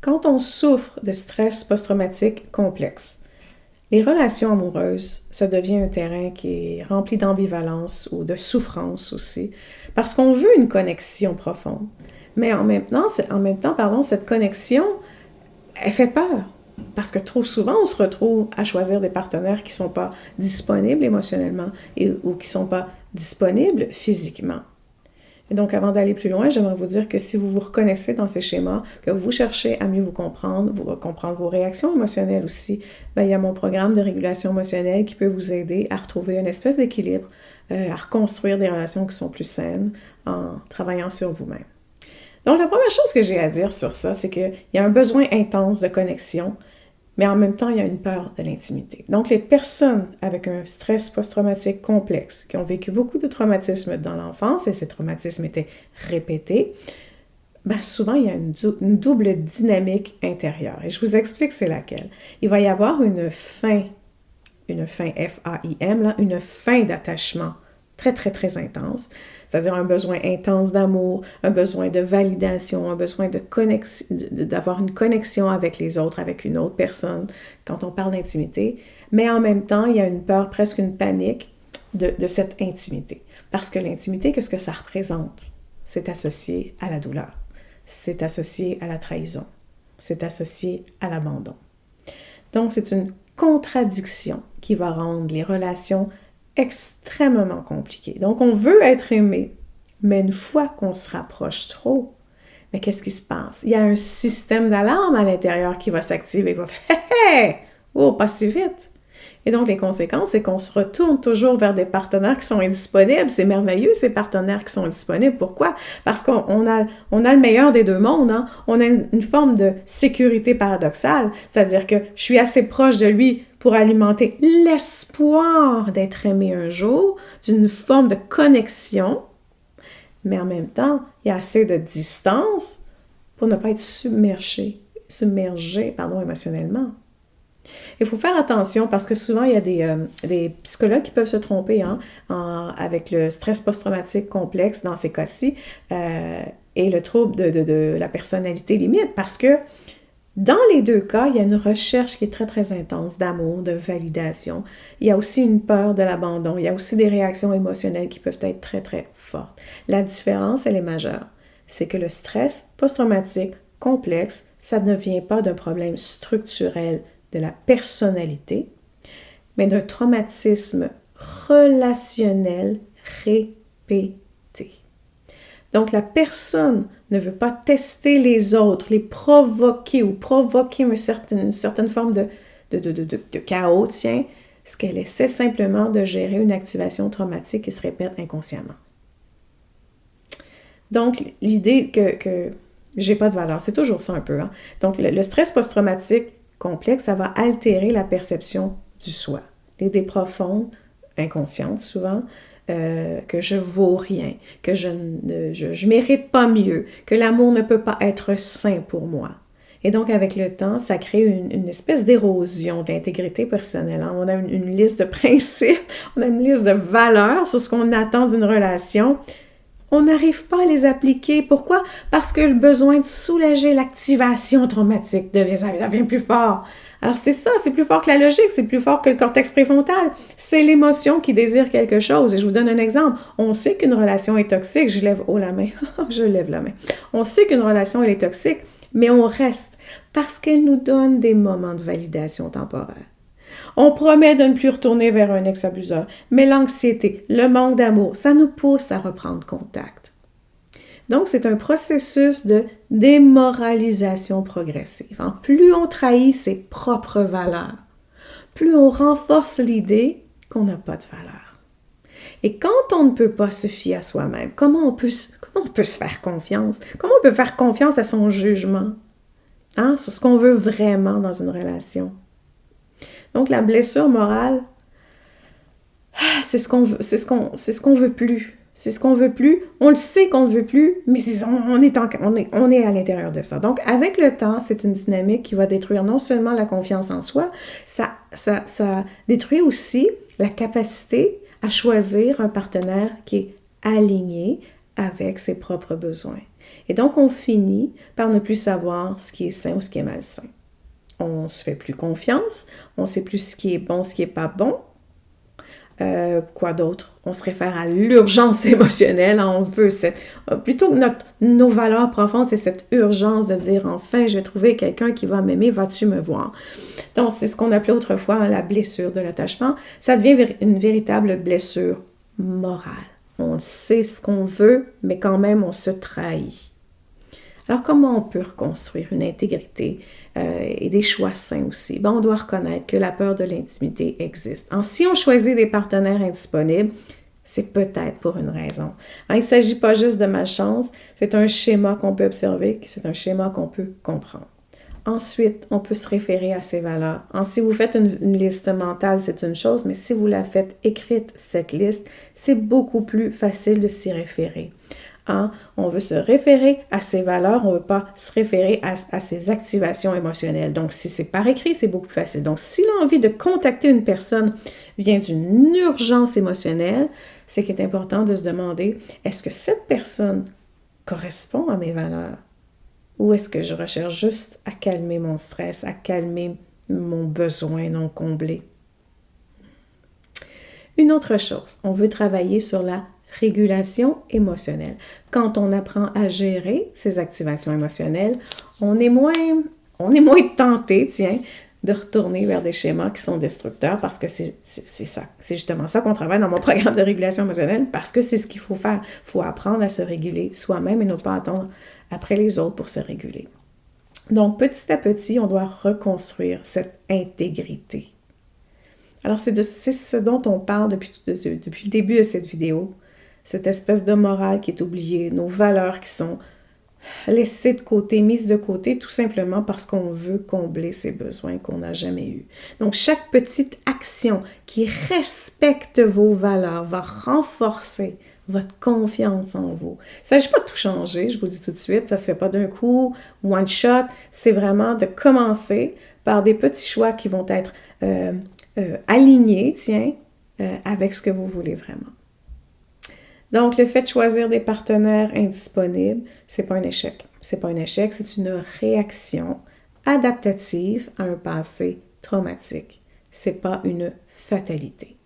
Quand on souffre de stress post-traumatique complexe, les relations amoureuses, ça devient un terrain qui est rempli d'ambivalence ou de souffrance aussi, parce qu'on veut une connexion profonde. Mais en même temps, cette connexion, elle fait peur. Parce que trop souvent, on se retrouve à choisir des partenaires qui ne sont pas disponibles émotionnellement ou qui ne sont pas disponibles physiquement. Et donc, avant d'aller plus loin, j'aimerais vous dire que si vous vous reconnaissez dans ces schémas, que vous cherchez à mieux vous comprendre vos réactions émotionnelles aussi, bien, il y a mon programme de régulation émotionnelle qui peut vous aider à retrouver une espèce d'équilibre, à reconstruire des relations qui sont plus saines en travaillant sur vous-même. Donc, la première chose que j'ai à dire sur ça, c'est qu'il y a un besoin intense de connexion, mais en même temps, il y a une peur de l'intimité. Donc, les personnes avec un stress post-traumatique complexe, qui ont vécu beaucoup de traumatismes dans l'enfance, et ces traumatismes étaient répétés, ben souvent, il y a une double dynamique intérieure. Et je vous explique c'est laquelle. Il va y avoir une fin F-A-I-M, là, une fin d'attachement très, très, très intense, c'est-à-dire un besoin intense d'amour, un besoin de validation, un besoin de connexion, d'avoir une connexion avec les autres, avec une autre personne, quand on parle d'intimité, mais en même temps, il y a une peur, presque une panique de cette intimité. Parce que l'intimité, qu'est-ce que ça représente? C'est associé à la douleur, c'est associé à la trahison, c'est associé à l'abandon. Donc, c'est une contradiction qui va rendre les relations extrêmement compliquées. Donc, on veut être aimé, mais une fois qu'on se rapproche trop, mais qu'est-ce qui se passe? Il y a un système d'alarme à l'intérieur qui va s'activer et va faire « Hey! Oh, pas si vite! » Et donc, les conséquences, c'est qu'on se retourne toujours vers des partenaires qui sont indisponibles. C'est merveilleux, ces partenaires qui sont disponibles. Pourquoi? Parce qu'on a le meilleur des deux mondes. Hein? On a une forme de sécurité paradoxale, c'est-à-dire que je suis assez proche de lui pour alimenter l'espoir d'être aimé un jour, d'une forme de connexion, mais en même temps, il y a assez de distance pour ne pas être submergé émotionnellement. Il faut faire attention parce que souvent, il y a des psychologues qui peuvent se tromper avec le stress post-traumatique complexe dans ces cas-ci et le trouble de la personnalité limite parce que dans les deux cas, il y a une recherche qui est très, très intense d'amour, de validation. Il y a aussi une peur de l'abandon. Il y a aussi des réactions émotionnelles qui peuvent être très, très fortes. La différence, elle est majeure. C'est que le stress post-traumatique complexe, ça ne vient pas d'un problème structurel de la personnalité, mais d'un traumatisme relationnel répété. Donc, la personne ne veut pas tester les autres, les provoquer ou provoquer une certaine forme de chaos, tiens, ce qu'elle essaie simplement de gérer une activation traumatique qui se répète inconsciemment. Donc, l'idée que j'ai pas de valeur, c'est toujours ça un peu. Hein? Donc, le stress post-traumatique complexe, ça va altérer la perception du soi. L'idée profonde, inconsciente souvent, que je vaux rien, que je mérite pas mieux, que l'amour ne peut pas être sain pour moi. Et donc, avec le temps, ça crée une espèce d'érosion d'intégrité personnelle. Hein? On a une liste de principes, on a une liste de valeurs sur ce qu'on attend d'une relation. On n'arrive pas à les appliquer. Pourquoi? Parce que le besoin de soulager l'activation traumatique devient plus fort. Alors c'est ça, c'est plus fort que la logique, c'est plus fort que le cortex préfrontal. C'est l'émotion qui désire quelque chose. Et je vous donne un exemple. On sait qu'une relation est toxique. Je lève la main. Je lève la main. On sait qu'une relation, elle est toxique, mais on reste parce qu'elle nous donne des moments de validation temporaire. On promet de ne plus retourner vers un ex-abuseur, mais l'anxiété, le manque d'amour, ça nous pousse à reprendre contact. Donc, c'est un processus de démoralisation progressive. Hein? Plus on trahit ses propres valeurs, plus on renforce l'idée qu'on n'a pas de valeur. Et quand on ne peut pas se fier à soi-même, comment on peut se faire confiance? Comment on peut faire confiance à son jugement? Hein? Sur ce qu'on veut vraiment dans une relation. Donc, la blessure morale, c'est ce qu'on veut plus. C'est ce qu'on veut plus. On le sait qu'on ne veut plus, mais on est à l'intérieur de ça. Donc, avec le temps, c'est une dynamique qui va détruire non seulement la confiance en soi, ça détruit aussi la capacité à choisir un partenaire qui est aligné avec ses propres besoins. Et donc, on finit par ne plus savoir ce qui est sain ou ce qui est malsain. On se fait plus confiance, on ne sait plus ce qui est bon, ce qui n'est pas bon. Quoi d'autre? On se réfère à l'urgence émotionnelle. On veut plutôt que nos valeurs profondes, c'est cette urgence de dire enfin, je vais trouver quelqu'un qui va m'aimer, vas-tu me voir? Donc, c'est ce qu'on appelait autrefois la blessure de l'attachement. Ça devient une véritable blessure morale. On sait ce qu'on veut, mais quand même, on se trahit. Alors, comment on peut reconstruire une intégrité et des choix sains aussi? On doit reconnaître que la peur de l'intimité existe. Si on choisit des partenaires indisponibles, c'est peut-être pour une raison. Il ne s'agit pas juste de malchance, c'est un schéma qu'on peut observer, c'est un schéma qu'on peut comprendre. Ensuite, on peut se référer à ses valeurs. Si vous faites une liste mentale, c'est une chose, mais si vous la faites écrite, cette liste, c'est beaucoup plus facile de s'y référer. On veut se référer à ses valeurs, on ne veut pas se référer à ses activations émotionnelles. Donc, si c'est par écrit, c'est beaucoup plus facile. Donc, si l'envie de contacter une personne vient d'une urgence émotionnelle, c'est qu'il est important de se demander, est-ce que cette personne correspond à mes valeurs? Ou est-ce que je recherche juste à calmer mon stress, à calmer mon besoin non comblé? Une autre chose, on veut travailler sur la régulation émotionnelle. Quand on apprend à gérer ces activations émotionnelles, on est moins tenté, de retourner vers des schémas qui sont destructeurs parce que c'est ça. C'est justement ça qu'on travaille dans mon programme de régulation émotionnelle parce que c'est ce qu'il faut faire. Il faut apprendre à se réguler soi-même et ne pas attendre après les autres pour se réguler. Donc, petit à petit, on doit reconstruire cette intégrité. Alors, c'est ce dont on parle depuis le début de cette vidéo. Cette espèce de morale qui est oubliée, nos valeurs qui sont laissées de côté, mises de côté, tout simplement parce qu'on veut combler ces besoins qu'on n'a jamais eus. Donc, chaque petite action qui respecte vos valeurs va renforcer votre confiance en vous. Il ne s'agit pas de tout changer, je vous le dis tout de suite, ça ne se fait pas d'un coup, one shot, c'est vraiment de commencer par des petits choix qui vont être alignés, avec ce que vous voulez vraiment. Donc, le fait de choisir des partenaires indisponibles, c'est pas un échec. C'est pas un échec, c'est une réaction adaptative à un passé traumatique. C'est pas une fatalité.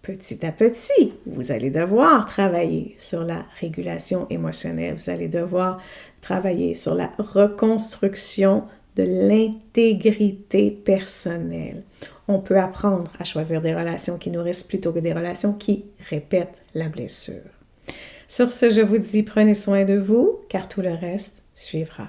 Petit à petit, vous allez devoir travailler sur la régulation émotionnelle. Vous allez devoir travailler sur la reconstruction de l'intégrité personnelle. On peut apprendre à choisir des relations qui nourrissent plutôt que des relations qui répètent la blessure. Sur ce, je vous dis, prenez soin de vous, car tout le reste suivra.